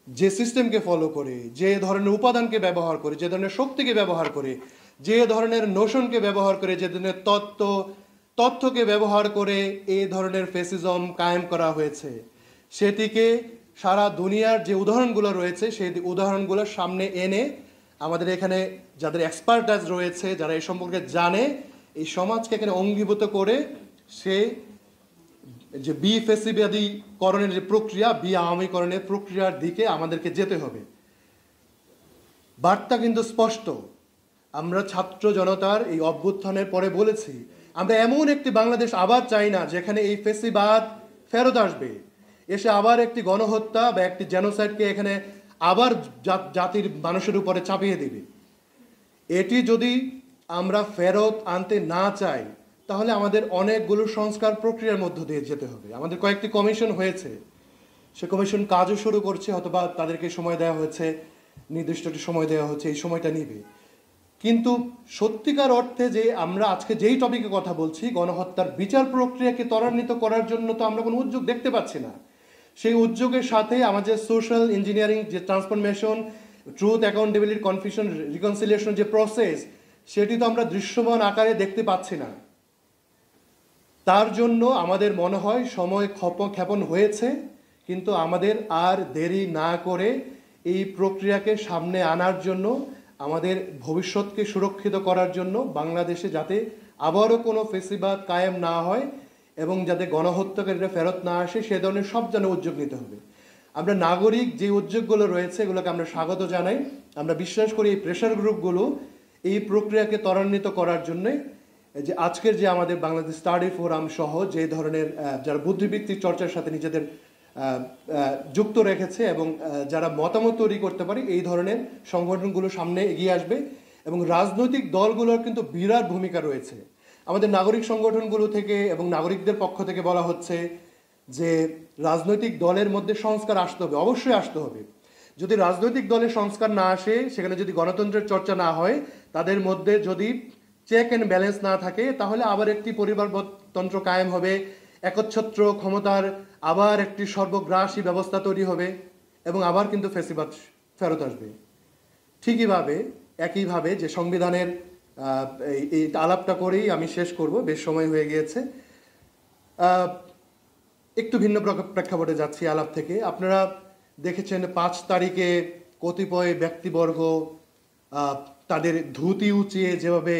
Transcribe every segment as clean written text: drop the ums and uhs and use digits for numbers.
যে সিস্টেমকে ফলো করে, যে ধরনের উপাদানকে ব্যবহার করে, যে ধরনের শক্তিকে ব্যবহার করে, যে ধরনের নোশনকে ব্যবহার করে, যে ধরনের তথ্যকে ব্যবহার করে এই ধরনের ফেসিজম কায়েম করা হয়েছে, সেটিকে সারা দুনিয়ার যে উদাহরণগুলো রয়েছে সেই উদাহরণগুলোর সামনে এনে আমাদের এখানে যাদের এক্সপার্টাইজ রয়েছে, যারা এই সম্পর্কে জানে, এই সমাজকে এখানে অঙ্গীভূত করে সে যে ফেসিবাদীকরণের যে প্রক্রিয়া, আওয়ামীকরণের প্রক্রিয়ার দিকে আমাদেরকে যেতে হবে। বার্তা কিন্তু স্পষ্ট। আমরা ছাত্র জনতার এই অভ্যুত্থানের পরে বলেছি, আমরা এমন একটি বাংলাদেশ আবার চাই না যেখানে এই ফেসিবাদ ফেরত আসবে, এসে আবার একটি গণহত্যা বা একটি জেনোসাইডকে এখানে আবার জাতির মানুষের উপরে চাপিয়ে দিবে। এটি যদি আমরা ফেরত আনতে না চাই তাহলে আমাদের অনেকগুলো সংস্কার প্রক্রিয়ার মধ্য দিয়ে যেতে হবে। আমাদের কয়েকটি কমিশন হয়েছে, সে কমিশন কাজও শুরু করছে, অথবা তাদেরকে সময় দেওয়া হয়েছে, নির্দিষ্ট একটি সময় দেওয়া হচ্ছে, এই সময়টা নিবে। কিন্তু সত্যিকার অর্থে যে আমরা আজকে যেই টপিকে কথা বলছি, গণহত্যার বিচার প্রক্রিয়াকে ত্বরান্বিত করার জন্য তো আমরা কোনো উদ্যোগ দেখতে পাচ্ছি না। সেই উদ্যোগের সাথে আমাদের সোশ্যাল ইঞ্জিনিয়ারিং যে transformation, truth, accountability, confusion, reconciliation যে প্রসেস, সেটি তো আমরা দৃশ্যমান আকারে দেখতে পাচ্ছি না। তার জন্য আমাদের মনে হয় সময় ক্ষেপণ হয়েছে, কিন্তু আমাদের আর দেরি না করে এই প্রক্রিয়াকে সামনে আনার জন্য, আমাদের ভবিষ্যৎকে সুরক্ষিত করার জন্য, বাংলাদেশে যাতে আবারও কোনো ফেসিবাদ কায়েম না হয় এবং যাতে গণহত্যাকারীরা ফেরত না আসে, সে ধরনের সব যেন উদ্যোগ নিতে হবে। আমরা নাগরিক যে উদ্যোগগুলো রয়েছে এগুলোকে আমরা স্বাগত জানাই। আমরা বিশ্বাস করি এই প্রেশার গ্রুপগুলো এই প্রক্রিয়াকে ত্বরান্বিত করার জন্যে, যে আজকের যে আমাদের বাংলাদেশ স্টাডি ফোরাম সহ যে ধরনের যারা বুদ্ধিবৃত্তিক চর্চার সাথে নিজেদের যুক্ত রেখেছে এবং যারা মতামত তৈরি করতে পারে, এই ধরনের সংগঠনগুলো সামনে এগিয়ে আসবে। এবং রাজনৈতিক দলগুলোর কিন্তু বিরাট ভূমিকা রয়েছে। আমাদের নাগরিক সংগঠনগুলো থেকে এবং নাগরিকদের পক্ষ থেকে বলা হচ্ছে যে রাজনৈতিক দলের মধ্যে সংস্কার আসতে হবে, অবশ্যই আসতে হবে। যদি রাজনৈতিক দলের সংস্কার না আসে, সেখানে যদি গণতন্ত্রের চর্চা না হয়, তাদের মধ্যে যদি চেক অ্যান্ড ব্যালেন্স না থাকে, তাহলে আবার একটি পরিবারতন্ত্র কায়েম হবে, একচ্ছত্র ক্ষমতার আবার একটি সর্বগ্রাসী ব্যবস্থা তৈরি হবে এবং আবার কিন্তু ফেসিবাদ ফেরত আসবে। একইভাবে যে সংবিধানের এই আলাপটা করেই আমি শেষ করব, বেশ সময় হয়ে গিয়েছে। একটু ভিন্ন প্রেক্ষাপটে যাচ্ছি আলাপ থেকে। আপনারা দেখেছেন 5 তারিখে কতিপয় ব্যক্তিবর্গ তাদের ধুতি উঁচিয়ে যেভাবে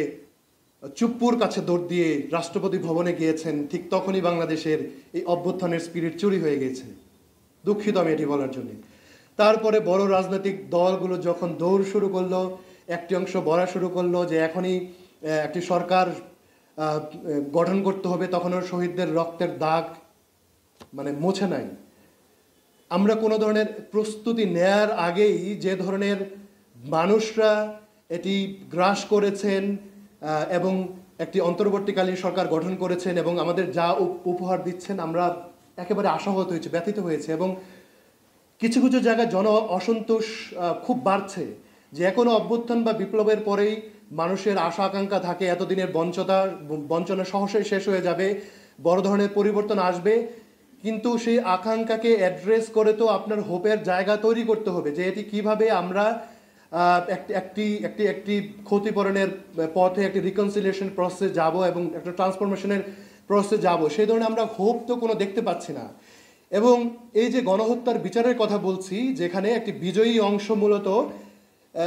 চুপ্পুর কাছে দৌড় দিয়ে রাষ্ট্রপতি ভবনে গিয়েছেন, ঠিক তখনই বাংলাদেশের এই অভ্যুত্থানের স্পিরিট চুরি হয়ে গেছে। দুঃখিত আমি এটি বলার জন্য। তারপরে বড় রাজনৈতিক দলগুলো যখন দৌড় শুরু করলো, একটি অংশ বলা শুরু করলো যে এখনই একটি সরকার গঠন করতে হবে, তখনও শহীদদের রক্তের দাগ মুছে নাই। আমরা কোনো ধরনের প্রস্তুতি নেয়ার আগেই যে ধরনের মানুষরা এটি গ্রাস করেছেন এবং একটি অন্তর্বর্তীকালীন সরকার গঠন করেছেন এবং আমাদের যা উপহার দিচ্ছেন, আমরা একেবারে আশাহত হয়েছে, ব্যথিত হয়েছে। এবং কিছু কিছু জায়গায় জন অসন্তোষ খুব বাড়ছে, যে এখনো অভ্যুত্থান বা বিপ্লবের পরেই মানুষের আশা আকাঙ্ক্ষা থাকে এতদিনের বঞ্চনা সহসাই শেষ হয়ে যাবে, বড় ধরনের পরিবর্তন আসবে। কিন্তু সেই আকাঙ্ক্ষাকে অ্যাড্রেস করে তো আপনার হোপের জায়গা তৈরি করতে হবে, যে এটি কিভাবে আমরা একটি ক্ষতিপূরণের পথে একটি রিকনসিলিয়েশন প্রসেস যাব এবং একটা ট্রান্সফরমেশনের প্রসেস যাব, সেই ধরনের আমরা হোপ তো কোনো দেখতে পাচ্ছি না। এবং এই যে গণহত্যার বিচারের কথা বলছি, যেখানে একটি বিজয়ী অংশ মূলত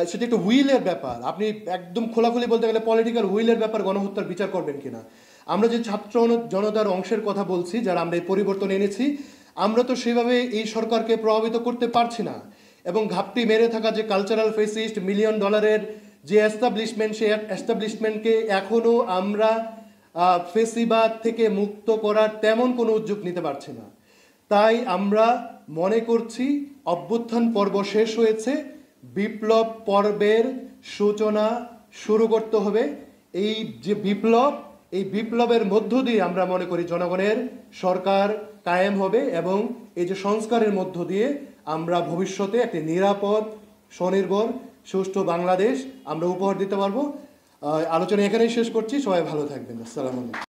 সেটা একটু উইলের ব্যাপার। আপনি একদম খোলাখুলি বলতে গেলে পলিটিক্যাল উইলের ব্যাপার, গণহত্যার বিচার করবেন কিনা। আমরা যে ছাত্র জনতার অংশের কথা বলছি, যারা আমরা এই পরিবর্তন এনেছি, আমরা তো সেভাবে এই সরকারকে প্রভাবিত করতে পারছি না। এবং ঘাপটি মেরে থাকা যে কালচারাল ফেসিস্ট $1 মিলিয়ন যে এস্টাবলিশমেন্ট, সেই এস্টাবলিশমেন্টকে এখনও আমরা ফেসিবাদ থেকে মুক্ত করার তেমন কোনো উদ্যোগ নিতে পারছি না। তাই আমরা মনে করছি অভ্যুত্থান পর্ব শেষ হয়েছে, বিপ্লব পর্বের সূচনা শুরু করতে হবে। এই যে বিপ্লব, এই বিপ্লবের মধ্য দিয়ে আমরা মনে করি জনগণের সরকার কায়েম হবে এবং এই যে সংস্কারের মধ্য দিয়ে আমরা ভবিষ্যতে একটি নিরাপদ, স্বনির্ভর, সুষ্ঠু বাংলাদেশ আমরা উপহার দিতে পারবো। আলোচনা এখানেই শেষ করছি। সবাই ভালো থাকবেন। আসসালামু আলাইকুম।